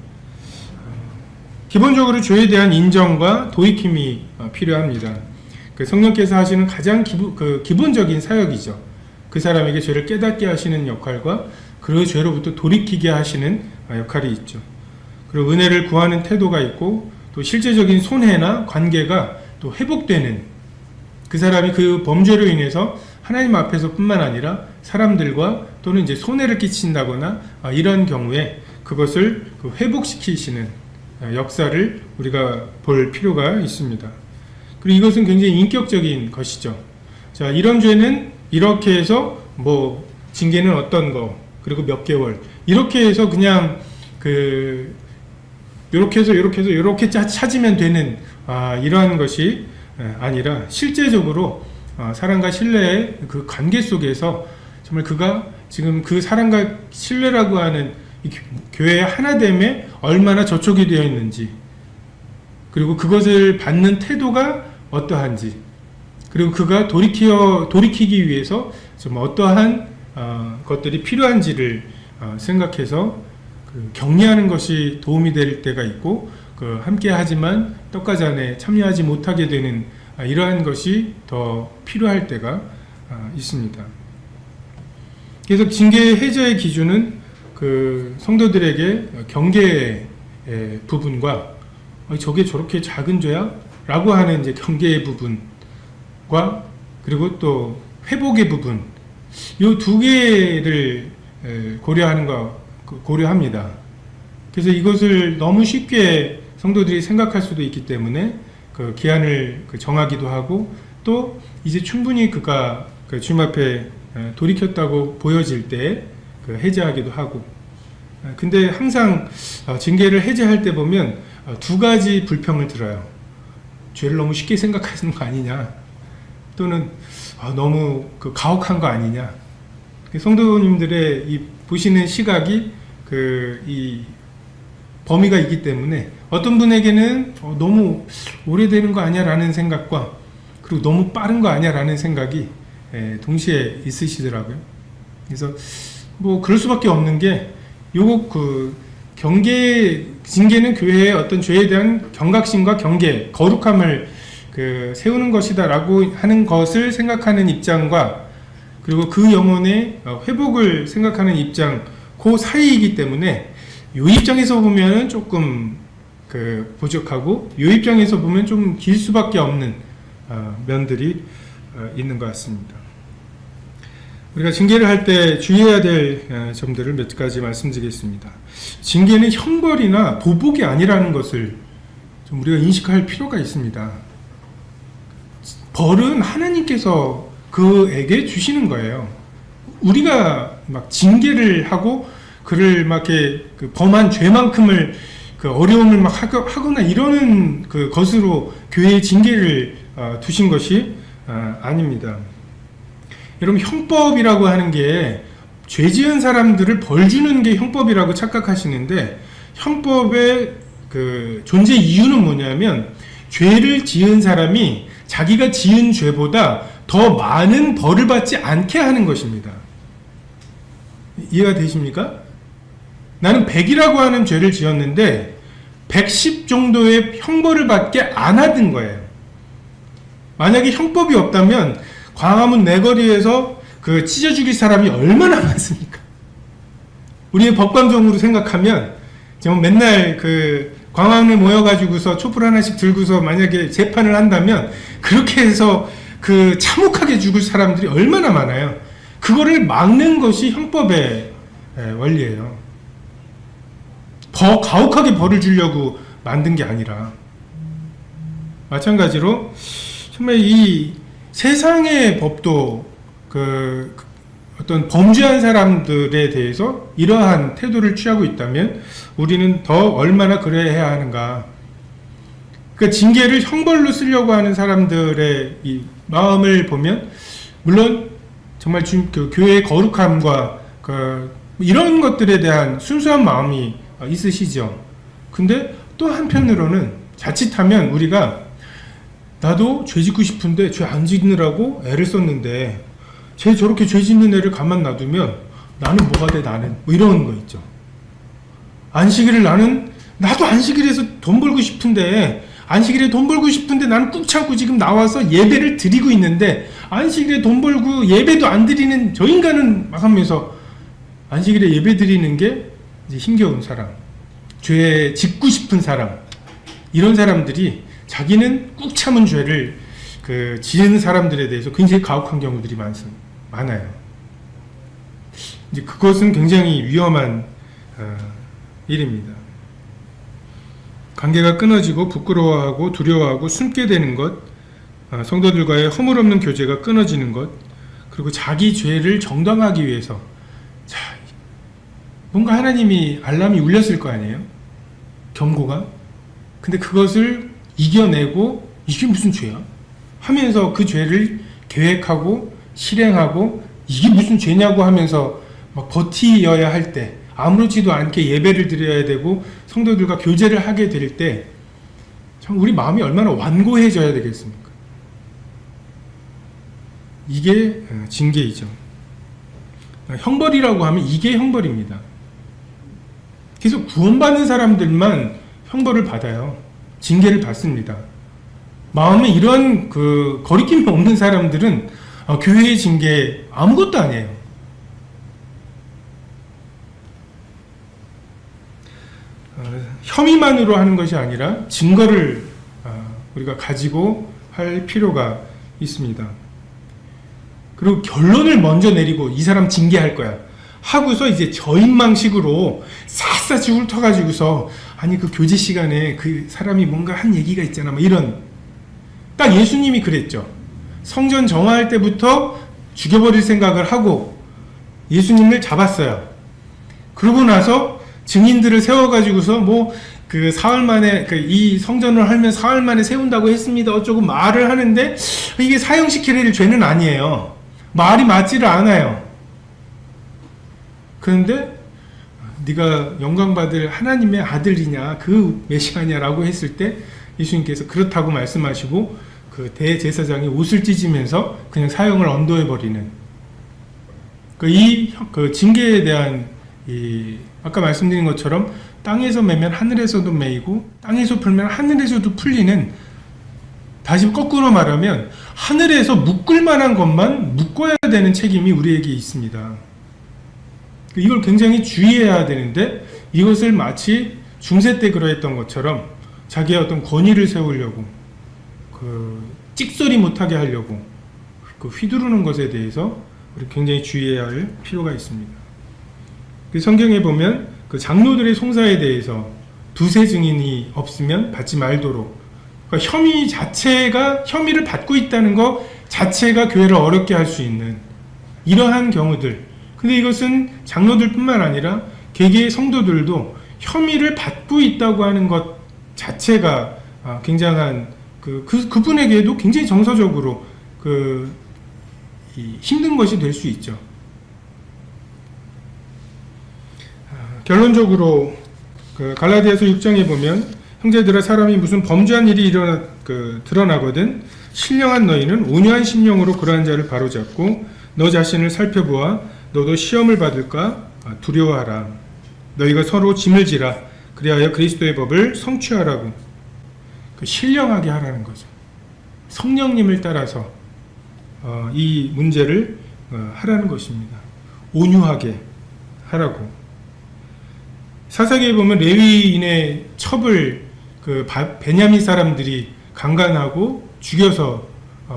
기본적으로 죄에 대한 인정과 돌이킴이 필요합니다. 성령께서 하시는 가장 기본적인 사역이죠. 그 사람에게 죄를 깨닫게 하시는 역할과 그 죄로부터 돌이키게 하시는 역할이 있죠. 그리고 은혜를 구하는 태도가 있고, 또 실제적인 손해나 관계가 또 회복되는, 그 사람이 그 범죄로 인해서 하나님 앞에서 뿐만 아니라 사람들과 또는 이제 손해를 끼친다거나 이런 경우에 그것을 회복시키시는 역사를 우리가 볼 필요가 있습니다. 그리고 이것은 굉장히 인격적인 것이죠. 자, 이런 죄는 이렇게 해서 징계는 어떤 거, 그리고 몇 개월, 이렇게 해서 그냥 이렇게 해서 이렇게 찾으면 되는 이러한 것이 아니라, 실제적으로 사람과 신뢰의 그 관계 속에서 정말 그가 지금 그 사람과 신뢰라고 하는 이 교회의 하나됨에 얼마나 저촉이 되어 있는지, 그리고 그것을 받는 태도가 어떠한지, 그리고 그가 돌이키기 위해서 좀 어떠한 것들이 필요한지를 생각해서 격려하는 것이 도움이 될 때가 있고, 함께 하지만 떡과잔에 참여하지 못하게 되는 이러한 것이 더 필요할 때가 있습니다. 그래서 징계 해제의 기준은 성도들에게 경계의 부분과 저게 저렇게 작은 죄야? 라고 하는 이제 경계의 부분과, 그리고 또 회복의 부분, 이 두 개를 고려합니다. 그래서 이것을 너무 쉽게 성도들이 생각할 수도 있기 때문에 기한을 정하기도 하고, 또 이제 충분히 그가 주님 앞에 돌이켰다고 보여질 때 해제하기도 하고. 근데 항상 징계를 해제할 때 보면 두 가지 불평을 들어요. 죄를 너무 쉽게 생각하시는 거 아니냐, 또는 너무 가혹한 거 아니냐. 성도님들의 이 보시는 시각이 이 범위가 있기 때문에 어떤 분에게는 너무 오래되는 거 아니야 라는 생각과, 그리고 너무 빠른 거 아니야 라는 생각이 동시에 있으시더라고요. 그래서 그럴 수밖에 없는 게, 징계는 교회의 어떤 죄에 대한 경각심과 경계, 거룩함을 세우는 것이다 라고 하는 것을 생각하는 입장과, 그리고 그 영혼의 회복을 생각하는 입장, 그 사이이기 때문에 이 입장에서 보면 조금 부족하고, 이 입장에서 보면 좀 길 수밖에 없는 면들이 있는 것 같습니다. 우리가 징계를 할 때 주의해야 될 점들을 몇 가지 말씀드리겠습니다. 징계는 형벌이나 보복이 아니라는 것을 좀 우리가 인식할 필요가 있습니다. 벌은 하나님께서 그에게 주시는 거예요. 우리가 막 징계를 하고 그를 막 이렇게 범한 죄만큼을 어려움을 막 하거나 이러는 것으로 교회의 징계를 두신 것이 아닙니다. 여러분, 형법이라고 하는 게 죄 지은 사람들을 벌 주는 게 형법이라고 착각하시는데, 형법의 존재 이유는 뭐냐면, 죄를 지은 사람이 자기가 지은 죄보다 더 많은 벌을 받지 않게 하는 것입니다. 이해가 되십니까? 나는 100이라고 하는 죄를 지었는데 110 정도의 형벌을 받게 안 하던 거예요. 만약에 형법이 없다면 광화문 내거리에서 찢어 죽일 사람이 얼마나 많습니까? 우리의 법관적으로 생각하면 맨날 광화문에 모여가지고서 촛불 하나씩 들고서 만약에 재판을 한다면 그렇게 해서 참혹하게 죽을 사람들이 얼마나 많아요. 그거를 막는 것이 형법의 원리예요. 더 가혹하게 벌을 주려고 만든 게 아니라, 마찬가지로 정말 이 세상의 법도 어떤 범죄한 사람들에 대해서 이러한 태도를 취하고 있다면 우리는 더 얼마나 그래야 하는가. 그러니까 징계를 형벌로 쓰려고 하는 사람들의 이 마음을 보면, 물론 정말 그 교회의 거룩함과 이런 것들에 대한 순수한 마음이 있으시죠. 근데 또 한편으로는 자칫하면 우리가, 나도 죄 짓고 싶은데 죄 안 짓느라고 애를 썼는데 쟤 저렇게 죄 짓는 애를 가만 놔두면 나는 뭐가 돼, 나는, 뭐 이런 거 있죠. 안식일을 나도 안식일에서 돈 벌고 싶은데, 나는 꾹 참고 지금 나와서 예배를 드리고 있는데, 안식일에 돈 벌고 예배도 안 드리는 저 인간은 막 하면서 안식일에 예배 드리는 게 이제 힘겨운 사람, 죄 짓고 싶은 사람, 이런 사람들이 자기는 꾹 참은 죄를 지은 사람들에 대해서 굉장히 가혹한 경우들이 많아요. 이제 그것은 굉장히 위험한 일입니다. 관계가 끊어지고 부끄러워하고 두려워하고 숨게 되는 것, 성도들과의 허물없는 교제가 끊어지는 것, 그리고 자기 죄를 정당하기 위해서, 뭔가 하나님이 알람이 울렸을 거 아니에요? 경고가? 근데 그것을 이겨내고 이게 무슨 죄야? 하면서 그 죄를 계획하고 실행하고 이게 무슨 죄냐고 하면서 막 버티어야 할 때, 아무렇지도 않게 예배를 드려야 되고 성도들과 교제를 하게 될 때 참 우리 마음이 얼마나 완고해져야 되겠습니까? 이게 징계이죠. 형벌이라고 하면 이게 형벌입니다. 그래서 구원받는 사람들만 형벌을 받아요. 징계를 받습니다. 마음에 이런 거리낌이 없는 사람들은 교회의 징계 아무것도 아니에요. 혐의만으로 하는 것이 아니라 증거를 우리가 가지고 할 필요가 있습니다. 그리고 결론을 먼저 내리고 이 사람 징계할 거야 하고서 이제 저인망식으로 샅샅이 훑어가지고서, 아니 그 교제 시간에 그 사람이 뭔가 한 얘기가 있잖아, 뭐 이런. 딱 예수님이 그랬죠. 성전 정화할 때부터 죽여버릴 생각을 하고 예수님을 잡았어요. 그러고 나서 증인들을 세워가지고서 사흘 만에 이 성전을 하면 사흘 만에 세운다고 했습니다. 어쩌고 말을 하는데, 이게 사형시킬 죄는 아니에요. 말이 맞지를 않아요. 그런데 네가 영광받을 하나님의 아들이냐, 그 메시아냐라고 했을 때 예수님께서 그렇다고 말씀하시고 그 대제사장이 옷을 찢으면서 그냥 사형을 언도해버리는 그 징계에 대한 아까 말씀드린 것처럼 땅에서 매면 하늘에서도 매이고 땅에서 풀면 하늘에서도 풀리는, 다시 거꾸로 말하면 하늘에서 묶을 만한 것만 묶어야 되는 책임이 우리에게 있습니다. 이걸 굉장히 주의해야 되는데, 이것을 마치 중세 때 그러했던 것처럼 자기의 어떤 권위를 세우려고, 찍소리 못하게 하려고 휘두르는 것에 대해서 우리 굉장히 주의해야 할 필요가 있습니다. 성경에 보면 장로들의 송사에 대해서 두세 증인이 없으면 받지 말도록, 그러니까 혐의를 받고 있다는 것 자체가 교회를 어렵게 할 수 있는 이러한 경우들. 근데 이것은 장로들뿐만 아니라 개개의 성도들도 혐의를 받고 있다고 하는 것 자체가 굉장한 그분에게도 굉장히 정서적으로 힘든 것이 될 수 있죠. 결론적으로 갈라디아서 6장에 보면, 형제들아, 사람이 무슨 범죄한 일이 드러나거든 신령한 너희는 온유한 심령으로 그러한 자를 바로잡고 너 자신을 살펴보아 너도 시험을 받을까 두려워하라. 너희가 서로 짐을 지라. 그리하여 그리스도의 법을 성취하라고. 신령하게 하라는 거죠. 성령님을 따라서 이 문제를 하라는 것입니다. 온유하게 하라고. 사사기에 보면 레위인의 첩을 베냐민 사람들이 강간하고 죽여서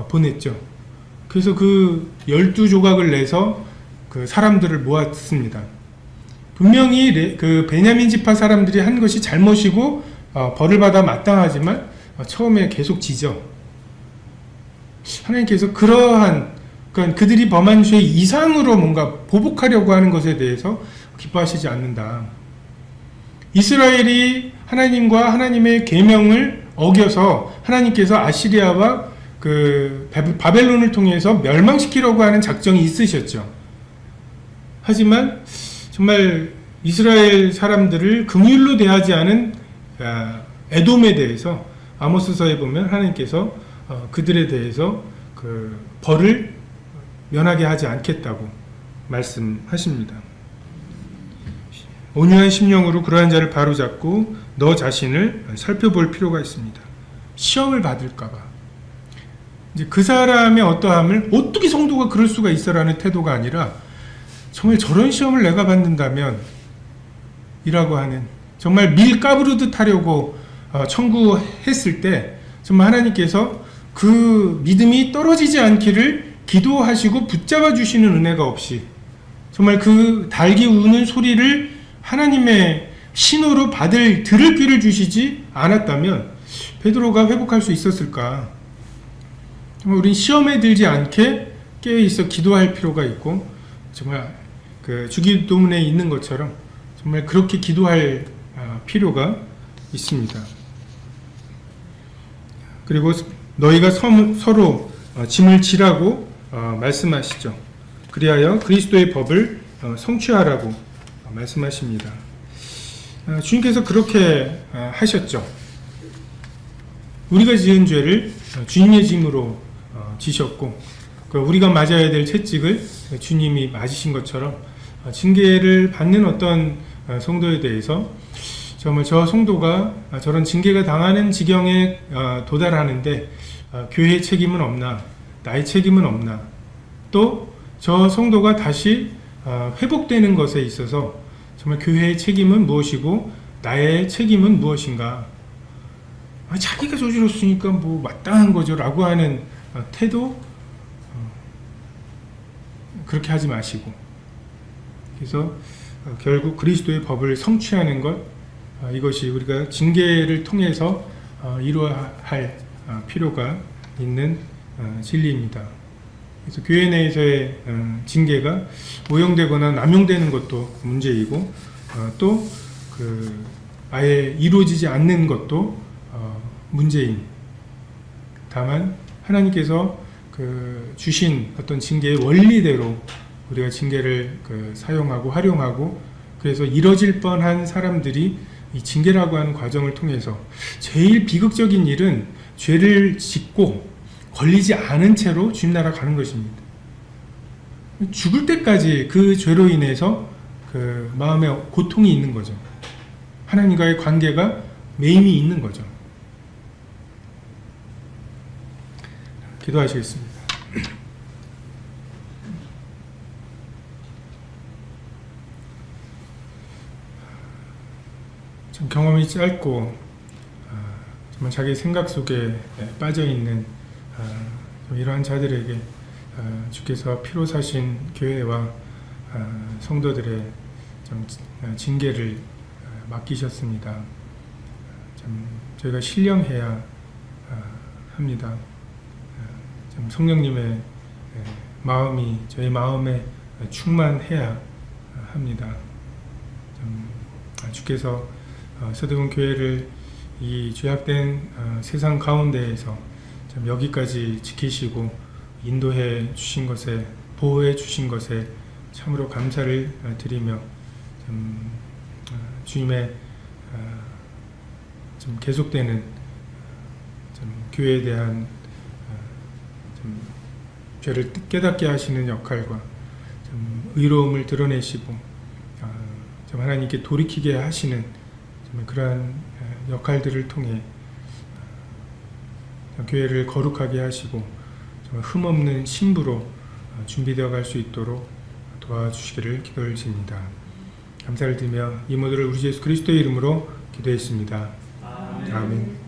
보냈죠. 그래서 12조각을 내서 사람들을 모았습니다. 분명히 그 베냐민 지파 사람들이 한 것이 잘못이고 벌을 받아 마땅하지만 처음에 계속 지죠. 하나님께서 그러한, 그러니까 그들이 범한 죄 이상으로 뭔가 보복하려고 하는 것에 대해서 기뻐하시지 않는다. 이스라엘이 하나님과 하나님의 계명을 어겨서 하나님께서 아시리아와 그 바벨론을 통해서 멸망시키려고 하는 작정이 있으셨죠. 하지만 정말 이스라엘 사람들을 긍휼로 대하지 않은 에돔에 대해서 아모스서에 보면 하나님께서 그들에 대해서 그 벌을 면하게 하지 않겠다고 말씀하십니다. 온유한 심령으로 그러한 자를 바로잡고 너 자신을 살펴볼 필요가 있습니다. 시험을 받을까봐. 이제 그 사람의 어떠함을 어떻게 성도가 그럴 수가 있어라는 태도가 아니라 정말 저런 시험을 내가 받는다면 이라고 하는, 정말 밀 까부르듯 하려고 청구했을 때 정말 하나님께서 그 믿음이 떨어지지 않기를 기도하시고 붙잡아 주시는 은혜가 없이 정말 그 달기 우는 소리를 하나님의 신호로 들을 귀를 주시지 않았다면 베드로가 회복할 수 있었을까? 정말 우린 시험에 들지 않게 깨어있어 기도할 필요가 있고, 정말 그 주기도문에 있는 것처럼 정말 그렇게 기도할 필요가 있습니다. 그리고 너희가 서로 짐을 지라고 말씀하시죠. 그리하여 그리스도의 법을 성취하라고 말씀하십니다. 주님께서 그렇게 하셨죠. 우리가 지은 죄를 주님의 짐으로 지셨고, 우리가 맞아야 될 채찍을 주님이 맞으신 것처럼 징계를 받는 어떤 성도에 대해서 정말 저 성도가 저런 징계가 당하는 지경에 도달하는데 교회의 책임은 없나, 나의 책임은 없나, 또 저 성도가 다시 회복되는 것에 있어서 정말 교회의 책임은 무엇이고 나의 책임은 무엇인가. 자기가 저질렀으니까 뭐 마땅한 거죠 라고 하는 태도, 그렇게 하지 마시고, 그래서 결국 그리스도의 법을 성취하는 것, 이것이 우리가 징계를 통해서 이루어야 할 필요가 있는 진리입니다. 그래서 교회 내에서의 징계가 오용되거나 남용되는 것도 문제이고, 또 아예 이루어지지 않는 것도 문제인, 다만 하나님께서 주신 어떤 징계의 원리대로 우리가 징계를 사용하고 활용하고, 그래서 이뤄질 뻔한 사람들이 이 징계라고 하는 과정을 통해서 제일 비극적인 일은 죄를 짓고 걸리지 않은 채로 주님 나라 가는 것입니다. 죽을 때까지 그 죄로 인해서 그 마음에 고통이 있는 거죠. 하나님과의 관계가 매임이 있는 거죠. 기도하시겠습니다. 좀 경험이 짧고 정말 자기 생각 속에 빠져있는 이러한 자들에게 주께서 피로 사신 교회와 성도들의 좀 징계를 맡기셨습니다. 좀 저희가 신령해야 합니다. 좀 성령님의 마음이 저희 마음에 충만해야 합니다. 좀 주께서 서대문 교회를 이 죄악된 세상 가운데에서 좀 여기까지 지키시고 인도해 주신 것에, 보호해 주신 것에 참으로 감사를 드리며 좀 주님의 좀 계속되는 좀 교회에 대한 좀 죄를 깨닫게 하시는 역할과 좀 의로움을 드러내시고 좀 하나님께 돌이키게 하시는 좀 그러한 역할들을 통해 교회를 거룩하게 하시고 정말 흠없는 신부로 준비되어 갈 수 있도록 도와주시기를 기도드립니다. 감사를 드리며 이 모두를 우리 주 예수 그리스도의 이름으로 기도했습니다. 아멘.